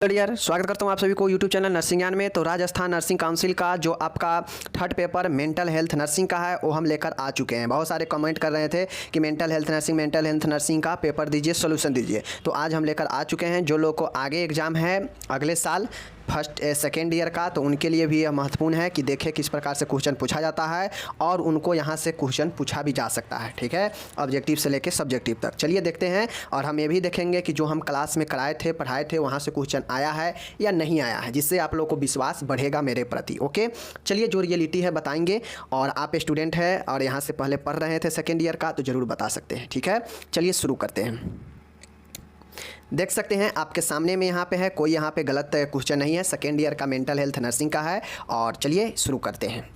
Dear स्वागत करता हूं आप सभी को यूट्यूब चैनल नर्सिंग ज्ञान में। तो राजस्थान नर्सिंग काउंसिल का जो आपका third paper mental health nursing का है वो हम लेकर आ चुके हैं। बहुत सारे कमेंट कर रहे थे कि मेंटल हेल्थ नर्सिंग का पेपर दीजिए, सोल्यूशन दीजिए। तो आज हम लेकर आ चुके हैं। जो लोग को आगे एग्ज़ाम है अगले साल फर्स्ट सेकेंड ईयर का, तो उनके लिए भी यह महत्वपूर्ण है कि देखें किस प्रकार से क्वेश्चन पूछा जाता है और उनको यहाँ से क्वेश्चन पूछा भी जा सकता है। ठीक है, ऑब्जेक्टिव से लेके सब्जेक्टिव तक। चलिए देखते हैं और हम ये भी देखेंगे कि जो हम क्लास में कराए थे पढ़ाए थे वहाँ से क्वेश्चन आया है या नहीं आया है, जिससे आप लोगों को विश्वास बढ़ेगा मेरे प्रति। ओके, चलिए जो रियलिटी है बताएंगे। और आप स्टूडेंट हैं और यहाँ से पहले पढ़ रहे थे सेकेंड ईयर का तो ज़रूर बता सकते हैं। ठीक है, चलिए शुरू करते हैं। देख सकते हैं आपके सामने में यहाँ पे है, कोई यहाँ पे गलत क्वेश्चन नहीं है। सेकेंड ईयर का मेंटल हेल्थ नर्सिंग का है। और चलिए शुरू करते हैं।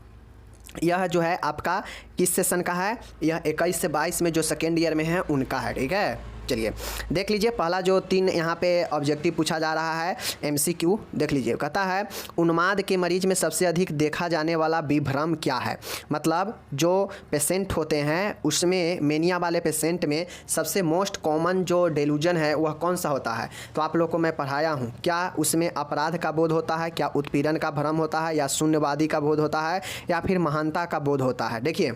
यह जो है आपका किस सेशन का है? यह 21 से 22 में जो सेकेंड ईयर में है उनका है। ठीक है, चलिए देख लीजिए। पहला जो 3 यहाँ पे ऑब्जेक्टिव पूछा जा रहा है MCQ देख लीजिए। कहता है उन्माद के मरीज में सबसे अधिक देखा जाने वाला विभ्रम क्या है? मतलब जो पेशेंट होते हैं उसमें मेनिया वाले पेशेंट में सबसे मोस्ट कॉमन जो डेलूजन है वह कौन सा होता है? तो आप लोग को मैं पढ़ाया हूँ। क्या उसमें अपराध का बोध होता है, क्या उत्पीड़न का भ्रम होता है, या शून्यवादी का बोध होता है, या फिर महानता का बोध होता है? देखिए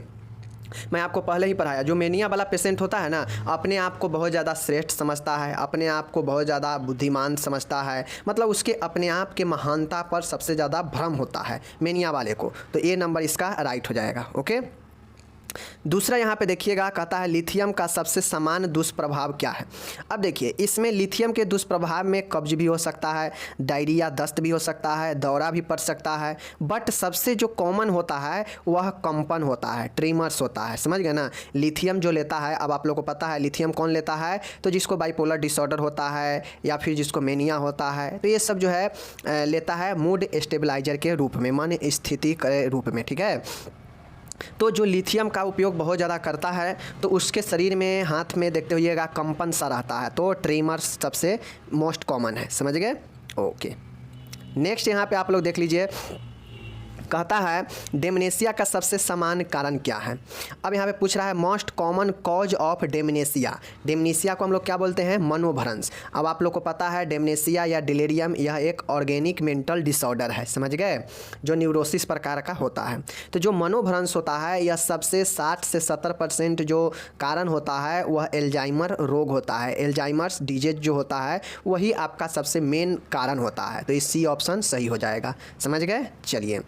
मैं आपको पहले ही पढ़ाया, जो मेनिया वाला पेशेंट होता है ना, अपने आप को बहुत ज़्यादा श्रेष्ठ समझता है, अपने आप को बहुत ज़्यादा बुद्धिमान समझता है, मतलब उसके अपने आप के महानता पर सबसे ज़्यादा भ्रम होता है मेनिया वाले को। तो ये नंबर इसका राइट हो जाएगा। ओके, दूसरा यहाँ पे देखिएगा, कहता है लिथियम का सबसे सामान्य दुष्प्रभाव क्या है? अब देखिए इसमें लिथियम के दुष्प्रभाव में कब्ज भी हो सकता है, डायरिया दस्त भी हो सकता है, दौरा भी पड़ सकता है, बट सबसे जो कॉमन होता है वह कंपन होता है, ट्रीमर्स होता है। समझ गए ना? लिथियम जो लेता है, अब आप लोग को पता है लिथियम कौन लेता है? तो जिसको बाइपोलर डिसऑर्डर होता है या फिर जिसको मेनिया होता है, तो ये सब जो है लेता है मूड स्टेबलाइजर के रूप में, मन स्थिति के रूप में। ठीक है, तो जो लिथियम का उपयोग बहुत ज़्यादा करता है तो उसके शरीर में हाथ में देखते हुइएगा कंपन सा रहता है, तो ट्रीमर्स सबसे मोस्ट कॉमन है। समझ गए? ओके, नेक्स्ट यहाँ पे आप लोग देख लीजिए। कहता है डेमनेशिया का सबसे सामान्य कारण क्या है? अब यहाँ पे पूछ रहा है मोस्ट कॉमन कॉज ऑफ डेमनेशिया। डेमनेशिया को हम लोग क्या बोलते हैं? मनोभ्रंश। अब आप लोग को पता है डेमनेशिया या डिलेरियम यह एक ऑर्गेनिक मेंटल डिसऑर्डर है। समझ गए? जो न्यूरोसिस प्रकार का होता है। तो जो मनोभ्रंश होता है यह सबसे 60 से 70% जो कारण होता है वह एल्जाइमर रोग होता है। एल्जाइमर्स डिजीज जो होता है वही आपका सबसे मेन कारण होता है। तो इस सी ऑप्शन सही हो जाएगा। समझ गए? चलिए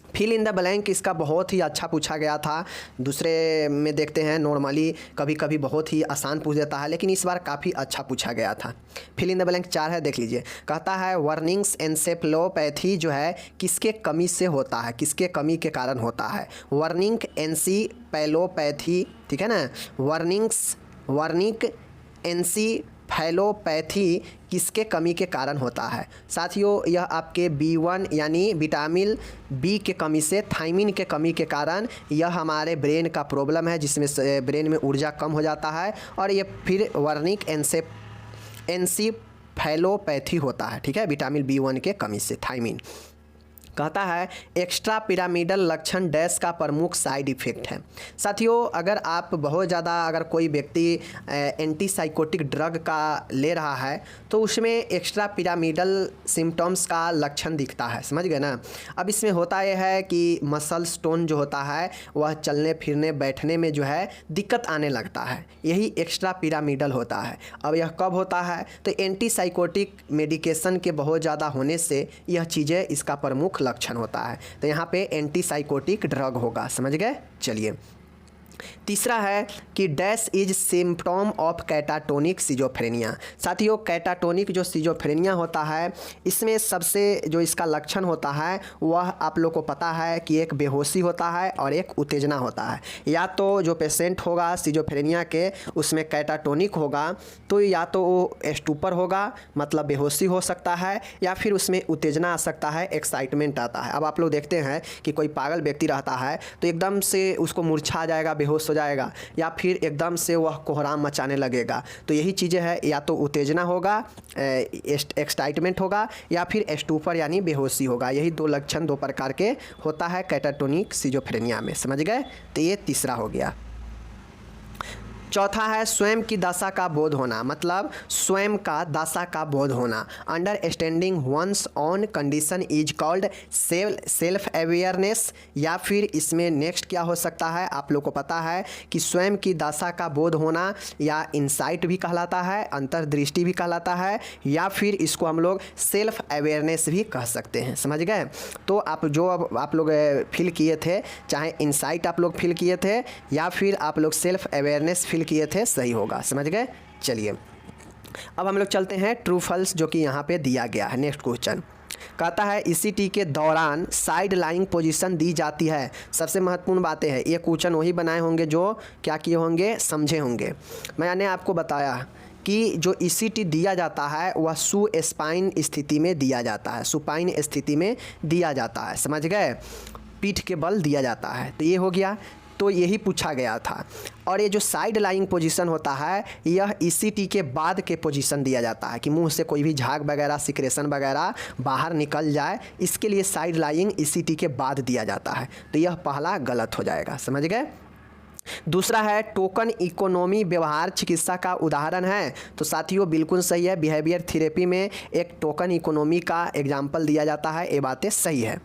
फिल इन द ब्लैंक इसका बहुत ही अच्छा पूछा गया था। दूसरे में देखते हैं नॉर्मली कभी कभी बहुत ही आसान पूछ देता है, लेकिन इस बार काफ़ी अच्छा पूछा गया था। फिल इन द ब्लैंक 4 है, देख लीजिए। कहता है वर्निंग्स एनसेफेलोपैथी जो है किसके कमी से होता है, किसके कमी के कारण होता है? वर्निंग एनसेफेलोपैथी, ठीक है ना? वर्निंग एनसेफेलोपैथी किसके कमी के कारण होता है? साथियों यह आपके B1 यानी विटामिन B के कमी से, थायमिन के कमी के कारण यह हमारे ब्रेन का प्रॉब्लम है, जिसमें ब्रेन में ऊर्जा कम हो जाता है और ये फिर वर्निक एनसेफेलोपैथी होता है। ठीक है, विटामिन B1 के कमी से, थायमिन। कहता है एक्स्ट्रा पिरामिडल लक्षण डैश का प्रमुख साइड इफ़ेक्ट है। साथियों अगर आप बहुत ज़्यादा, अगर कोई व्यक्ति एंटीसाइकोटिक ड्रग का ले रहा है तो उसमें एक्स्ट्रा पिरामिडल सिम्टम्स का लक्षण दिखता है। समझ गए ना? अब इसमें होता यह है कि मसल स्टोन जो होता है वह चलने फिरने बैठने में जो है दिक्कत आने लगता है, यही एक्स्ट्रा पिरामिडल होता है। अब यह कब होता है? तो एंटीसाइकोटिक मेडिकेशन के बहुत ज़्यादा होने से यह चीज़ें इसका प्रमुख लक्षण होता है। तो यहाँ पे एंटीसाइकोटिक ड्रग होगा। समझ गए? चलिए तीसरा है कि dash is symptom of catatonic schizophrenia. साथियों कैटाटोनिक जो सिजोफ्रेनिया होता है इसमें सबसे जो इसका लक्षण होता है वह आप लोग को पता है कि एक बेहोशी होता है और एक उत्तेजना होता है। या तो जो पेशेंट होगा सिजोफ्रेनिया के उसमें कैटाटोनिक होगा तो या तो वो स्टूपर होगा, मतलब बेहोशी हो सकता है, या फिर उसमें उत्तेजना आ सकता है, एक्साइटमेंट आता है। अब आप लोग देखते हैं कि कोई पागल व्यक्ति रहता है तो एकदम से उसको मूर्छा आ जाएगा, बेहोश हो जाएगा, या फिर एकदम से वह कोहराम मचाने लगेगा। तो यही चीज़ें हैं, या तो उत्तेजना होगा, एक्साइटमेंट होगा, या फिर स्टूपर यानी बेहोशी होगा। यही 2 लक्षण 2 प्रकार के होता है कैटाटोनिक सिजोफ्रेनिया में। समझ गए? तो ये तीसरा हो गया। चौथा है स्वयं की दशा का बोध होना, मतलब स्वयं का दशा का बोध होना। Understanding one's own condition is called self awareness. या फिर इसमें नेक्स्ट क्या हो सकता है, आप लोग को पता है कि स्वयं की दशा का बोध होना या इंसाइट भी कहलाता है, अंतर्दृष्टि भी कहलाता है, या फिर इसको हम लोग सेल्फ अवेयरनेस भी कह सकते हैं। समझ गए? तो आप जो अब आप लोग फील किए थे, चाहे इंसाइट आप लोग फील किए थे या फिर आप लोग सेल्फ अवेयरनेस फील किए थे, सही होगा। समझ गए? चलिए अब हम लोग चलते हैं ट्रू फॉल्स जो कि यहाँ पे दिया गया है। नेक्स्ट क्वेश्चन कहता है ईसीटी के दौरान साइड लाइंग पोजीशन दी जाती है। सबसे महत्वपूर्ण बातें हैं, ये क्वेश्चन वही बनाए होंगे जो क्या किए होंगे, समझे होंगे। मैंने आपको बताया कि जो ईसीटी दिया जाता है वह सुस्पाइन स्थिति में दिया जाता है, सुपाइन स्थिति में दिया जाता है। समझ गए? पीठ के बल दिया जाता है। तो ये हो गया, तो यही पूछा गया था। और ये जो साइड लाइंग पोजीशन होता है यह ईसीटी के बाद के पोजीशन दिया जाता है कि मुंह से कोई भी झाग वगैरह सिक्रेशन वगैरह बाहर निकल जाए, इसके लिए साइड लाइंग ईसीटी के बाद दिया जाता है। तो यह पहला गलत हो जाएगा। समझ गए? दूसरा है टोकन इकोनॉमी व्यवहार चिकित्सा का उदाहरण है। तो साथियों बिल्कुल सही है, बिहेवियर थेरेपी में एक टोकन इकोनॉमी का एग्जाम्पल दिया जाता है, ये बातें सही है।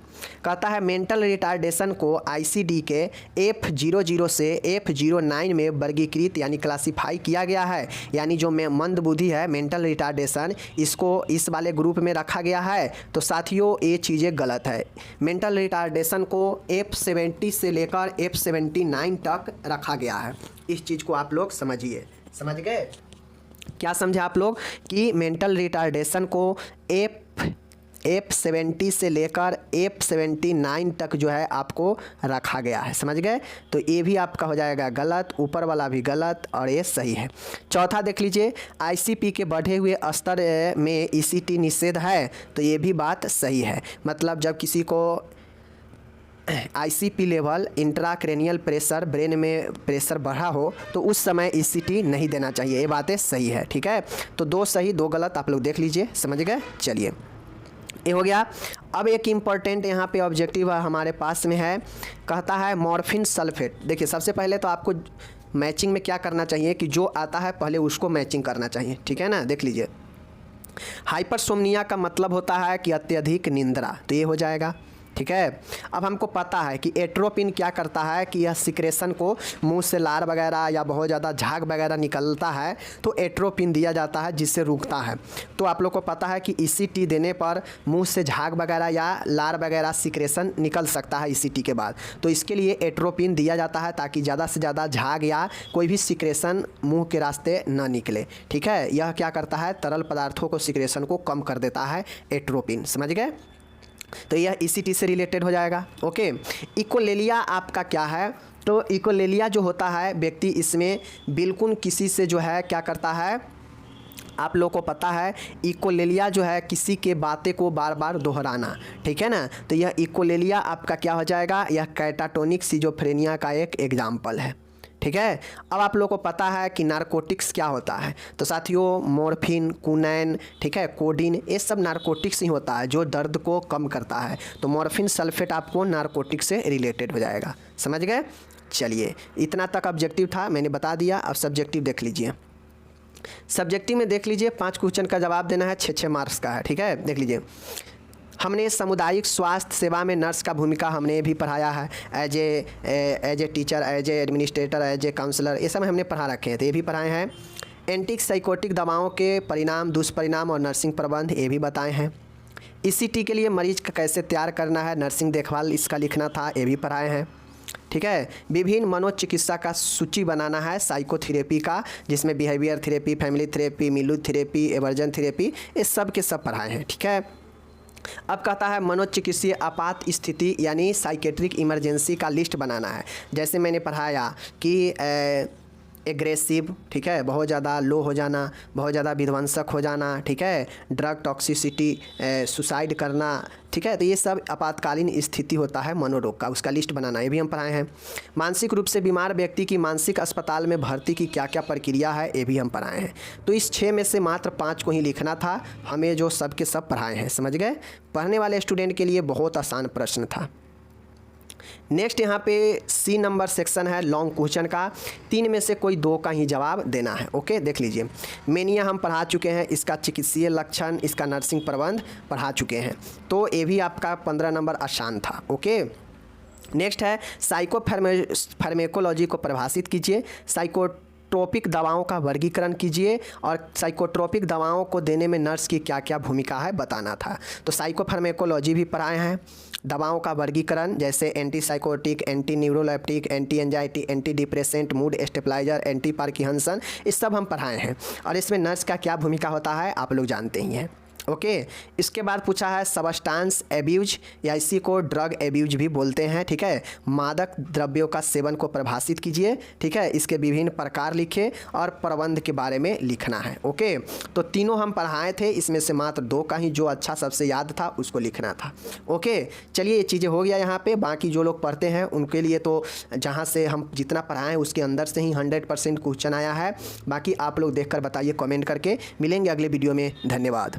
कहता है मेंटल रिटार्डेशन को आईसीडी के F00 से F09 में वर्गीकृत यानी क्लासिफाई किया गया है। यानी जो मंदबुद्धि है, मेंटल रिटार्डेशन, इसको इस वाले ग्रुप में रखा गया है। तो साथियों ये चीज़ें गलत है। मेंटल रिटार्डेशन को F70 से लेकर F79 तक रखा गया है। इस चीज़ को आप लोग समझिए। समझ गए? क्या समझे आप लोग कि मेंटल रिटार्डेशन को F70 से लेकर F79 तक जो है आपको रखा गया है। समझ गए? तो ये भी आपका हो जाएगा गलत, ऊपर वाला भी गलत और ये सही है। चौथा देख लीजिए, आईसीपी के बढ़े हुए स्तर में ईसीटी निषेध है। तो ये भी बात सही है। मतलब जब किसी को ICP level intracranial pressure, brain में प्रेशर बढ़ा हो, तो उस समय ईसीटी नहीं देना चाहिए। ये बातें सही है। ठीक है? तो 2 सही 2 गलत आप लोग देख लीजिए। समझ गए? चलिए ये हो गया। अब एक इम्पॉर्टेंट यहाँ पे ऑब्जेक्टिव हमारे पास में है, कहता है मॉर्फिन सल्फेट। देखिए सबसे पहले तो आपको मैचिंग में क्या करना चाहिए कि जो आता है पहले उसको मैचिंग करना चाहिए। ठीक है ना? देख लीजिए, हाइपरसोमनिया का मतलब होता है कि अत्यधिक निंद्रा, तो ये हो जाएगा। ठीक है? अब हमको पता है कि एट्रोपिन क्या करता है कि यह सिक्रेशन को, मुंह से लार वगैरह या बहुत ज़्यादा झाग वगैरह निकलता है तो एट्रोपिन दिया जाता है जिससे रुकता है। तो आप लोग को पता है कि ईसीटी देने पर मुंह से झाग वगैरह या लार वगैरह सिक्रेशन निकल सकता है ईसीटी के बाद। तो इसके लिए एट्रोपिन दिया जाता है ताकि ज़्यादा से ज़्यादा झाग या कोई भी सिक्रेशन मुँह के रास्ते न निकले। ठीक है? यह क्या करता है, तरल पदार्थों को सिक्रेशन को कम कर देता है एट्रोपिन। समझ गए? तो यह ईसीटी से रिलेटेड हो जाएगा। ओके, इकोलेलिया आपका क्या है, तो इकोलेलिया जो होता है व्यक्ति इसमें बिल्कुल किसी से जो है क्या करता है, आप लोग को पता है इकोलेलिया जो है किसी के बातें को बार बार दोहराना। ठीक है ना? तो यह इकोलेलिया आपका क्या हो जाएगा, यह कैटाटोनिक सिजोफ्रेनिया का एक एग्जाम्पल है। ठीक है? अब आप लोग को पता है कि नारकोटिक्स क्या होता है। तो साथियों मॉर्फिन, कुनैन, ठीक है, कोडीन, ये सब नारकोटिक्स ही होता है जो दर्द को कम करता है। तो मॉर्फिन सल्फेट आपको नारकोटिक्स से रिलेटेड हो जाएगा। समझ गए? चलिए इतना तक ऑब्जेक्टिव था, मैंने बता दिया। अब सब्जेक्टिव देख लीजिए। सब्जेक्टिव में देख लीजिए 5 क्वेश्चन का जवाब देना है, 6-6 मार्क्स का है। ठीक है? देख लीजिए, हमने सामुदायिक स्वास्थ्य सेवा में नर्स का भूमिका हमने भी पढ़ाया है, as a teacher, as a administrator, as a counsellor, ये सब हमने पढ़ा रखे हैं। तो ये भी पढ़ाए हैं। एंटीक साइकोटिक दवाओं के परिणाम, दुष्परिणाम और नर्सिंग प्रबंध ये भी बताए हैं। ईसीटी के लिए मरीज का कैसे तैयार करना है, नर्सिंग देखभाल इसका लिखना था, ये भी पढ़ाए हैं। ठीक है? विभिन्न मनोचिकित्सा का सूची बनाना है साइकोथेरेपी का, जिसमें बिहेवियर थेरेपी, फैमिली थेरेपी, मिलू थेरेपी, एवर्जन थेरेपी, ये सब के सब पढ़ाए हैं। ठीक है? अब कहता है मनोचिकित्सीय आपात स्थिति यानी साइकेट्रिक इमरजेंसी का लिस्ट बनाना है। जैसे मैंने पढ़ाया कि एग्रेसिव, ठीक है, बहुत ज़्यादा लो हो जाना, बहुत ज़्यादा विध्वंसक हो जाना, ठीक है, ड्रग टॉक्सिसिटी, सुसाइड करना, ठीक है। तो ये सब आपातकालीन स्थिति होता है मनोरोग का, उसका लिस्ट बनाना, ये भी हम पढ़ाए हैं। मानसिक रूप से बीमार व्यक्ति की मानसिक अस्पताल में भर्ती की क्या क्या प्रक्रिया है, ये भी हम पढ़ाए हैं। तो इस 6 में से मात्र 5 को ही लिखना था, हमें जो सब के सब पढ़ाए हैं, समझ गए। पढ़ने वाले स्टूडेंट के लिए बहुत आसान प्रश्न था। नेक्स्ट यहाँ पे सी नंबर सेक्शन है लॉन्ग क्वेश्चन का, 3 में से कोई 2 का ही जवाब देना है। ओके, देख लीजिए। मेनिया हम पढ़ा चुके हैं, इसका चिकित्सीय लक्षण, इसका नर्सिंग प्रबंध पढ़ा चुके हैं, तो ये भी आपका 15 नंबर आसान था। ओके, नेक्स्ट है फार्मेकोलॉजी को परिभाषित कीजिए, साइकोट्रोपिक दवाओं का वर्गीकरण कीजिए और साइकोट्रोपिक दवाओं को देने में नर्स की क्या क्या भूमिका है बताना था। तो साइकोफार्मेकोलॉजी भी पढ़ाए हैं, दवाओं का वर्गीकरण जैसे antipsychotic, anti neuroleptic, anti anxiety, anti depressant, mood stabiliser, anti Parkinson, इस सब हम पढ़ाए हैं और इसमें नर्स का क्या भूमिका होता है आप लोग जानते ही हैं। ओके, इसके बाद पूछा है सबस्टांस एब्यूज या इसी को ड्रग एब्यूज भी बोलते हैं। ठीक है, मादक द्रव्यों का सेवन को परिभाषित कीजिए। ठीक है, इसके विभिन्न प्रकार लिखे और प्रबंध के बारे में लिखना है। ओके, तो तीनों हम पढ़ाए थे, इसमें से मात्र 2 का ही जो अच्छा सबसे याद था उसको लिखना था। ओके, चलिए ये चीज़ें हो गया यहाँ पे। बाकी जो लोग पढ़ते हैं उनके लिए तो जहाँ से हम जितना पढ़ाएं उसके अंदर से ही 100% क्वेश्चन आया है। बाकी आप लोग देख कर बताइए कमेंट करके। मिलेंगे अगले वीडियो में, धन्यवाद।